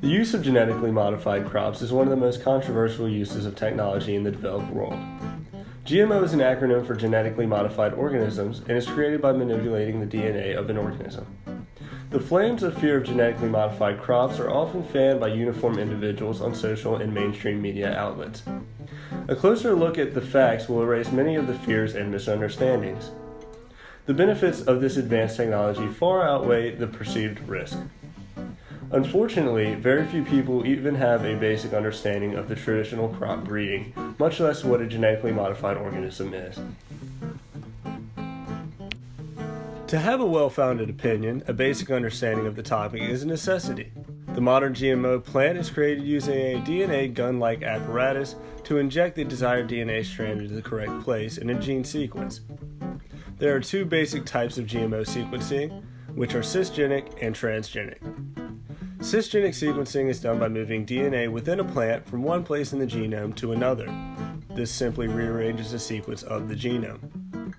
The use of genetically modified crops is one of the most controversial uses of technology in the developed world. GMO is an acronym for genetically modified organisms and is created by manipulating the DNA of an organism. The flames of fear of genetically modified crops are often fanned by uniform individuals on social and mainstream media outlets. A closer look at the facts will erase many of the fears and misunderstandings. The benefits of this advanced technology far outweigh the perceived risk. Unfortunately, very few people even have a basic understanding of the traditional crop breeding, much less what a genetically modified organism is. To have a well-founded opinion, a basic understanding of the topic is a necessity. The modern GMO plant is created using a DNA gun-like apparatus to inject the desired DNA strand into the correct place in a gene sequence. There are two basic types of GMO sequencing, which are cisgenic and transgenic. Cisgenic sequencing is done by moving DNA within a plant from one place in the genome to another. This simply rearranges the sequence of the genome.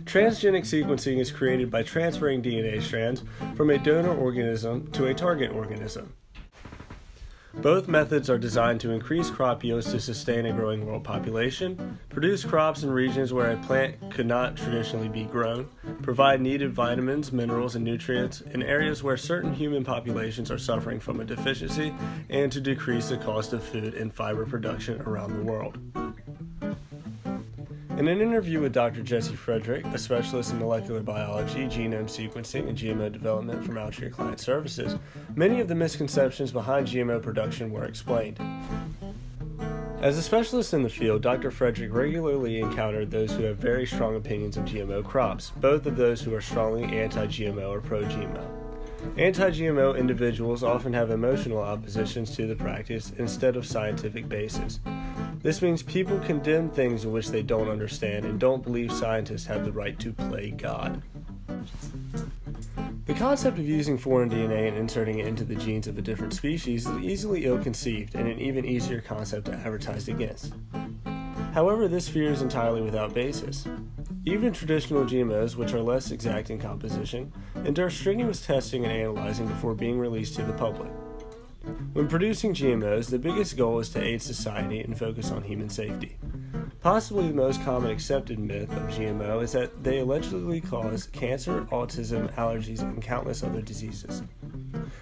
Transgenic sequencing is created by transferring DNA strands from a donor organism to a target organism. Both methods are designed to increase crop yields to sustain a growing world population, produce crops in regions where a plant could not traditionally be grown, provide needed vitamins, minerals, and nutrients in areas where certain human populations are suffering from a deficiency, and to decrease the cost of food and fiber production around the world. In an interview with Dr. Jesse Frederick, a specialist in molecular biology, genome sequencing, and GMO development from Altria Client Services, many of the misconceptions behind GMO production were explained. As a specialist in the field, Dr. Frederick regularly encountered those who have very strong opinions of GMO crops, both of those who are strongly anti-GMO or pro-GMO. Anti-GMO individuals often have emotional oppositions to the practice instead of scientific basis. This means people condemn things in which they don't understand and don't believe scientists have the right to play God. The concept of using foreign DNA and inserting it into the genes of a different species is easily ill-conceived and an even easier concept to advertise against. However, this fear is entirely without basis. Even traditional GMOs, which are less exact in composition, endure strenuous testing and analyzing before being released to the public. When producing GMOs, the biggest goal is to aid society and focus on human safety. Possibly the most common accepted myth of GMO is that they allegedly cause cancer, autism, allergies, and countless other diseases.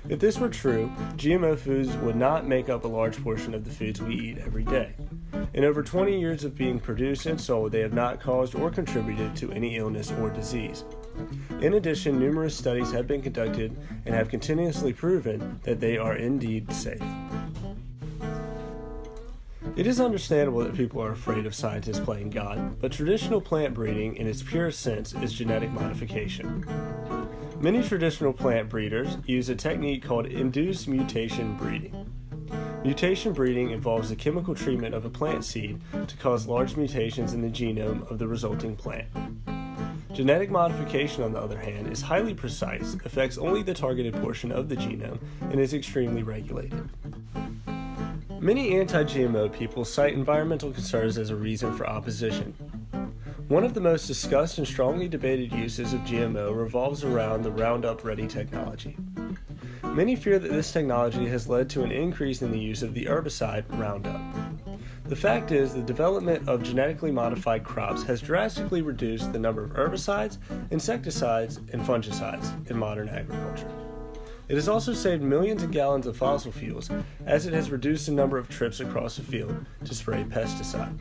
If this were true, GMO foods would not make up a large portion of the foods we eat every day. In over 20 years of being produced and sold, they have not caused or contributed to any illness or disease. In addition, numerous studies have been conducted and have continuously proven that they are indeed safe. It is understandable that people are afraid of scientists playing God, but traditional plant breeding in its purest sense is genetic modification. Many traditional plant breeders use a technique called induced mutation breeding. Mutation breeding involves the chemical treatment of a plant seed to cause large mutations in the genome of the resulting plant. Genetic modification, on the other hand, is highly precise, affects only the targeted portion of the genome, and is extremely regulated. Many anti-GMO people cite environmental concerns as a reason for opposition. One of the most discussed and strongly debated uses of GMO revolves around the Roundup Ready technology. Many fear that this technology has led to an increase in the use of the herbicide Roundup. The fact is, the development of genetically modified crops has drastically reduced the number of herbicides, insecticides, and fungicides in modern agriculture. It has also saved millions of gallons of fossil fuels, as it has reduced the number of trips across the field to spray pesticide.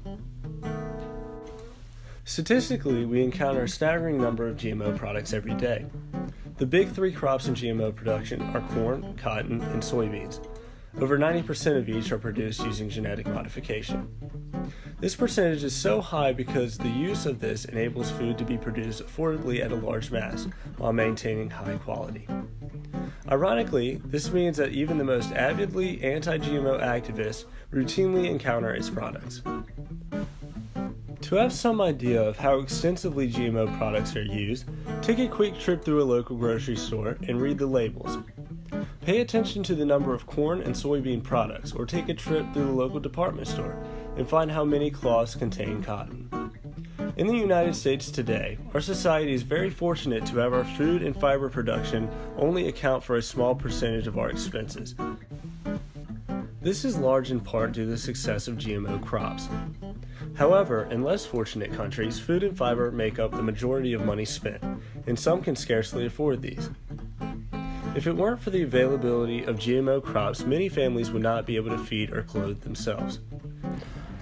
Statistically, we encounter a staggering number of GMO products every day. The big three crops in GMO production are corn, cotton, and soybeans. Over 90% of each are produced using genetic modification. This percentage is so high because the use of this enables food to be produced affordably at a large mass while maintaining high quality. Ironically, this means that even the most avidly anti-GMO activists routinely encounter its products. To have some idea of how extensively GMO products are used, take a quick trip through a local grocery store and read the labels. Pay attention to the number of corn and soybean products, or take a trip through the local department store and find how many cloths contain cotton. In the United States today, our society is very fortunate to have our food and fiber production only account for a small percentage of our expenses. This is large in part due to the success of GMO crops. However, in less fortunate countries, food and fiber make up the majority of money spent, and some can scarcely afford these. If it weren't for the availability of GMO crops, many families would not be able to feed or clothe themselves.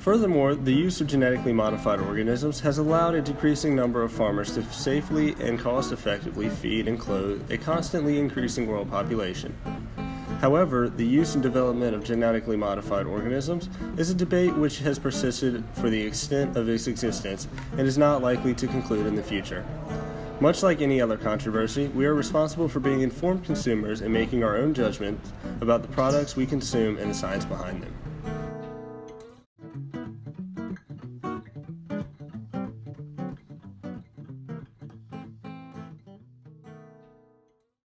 Furthermore, the use of genetically modified organisms has allowed a decreasing number of farmers to safely and cost-effectively feed and clothe a constantly increasing world population. However, the use and development of genetically modified organisms is a debate which has persisted for the extent of its existence and is not likely to conclude in the future. Much like any other controversy, we are responsible for being informed consumers and making our own judgments about the products we consume and the science behind them.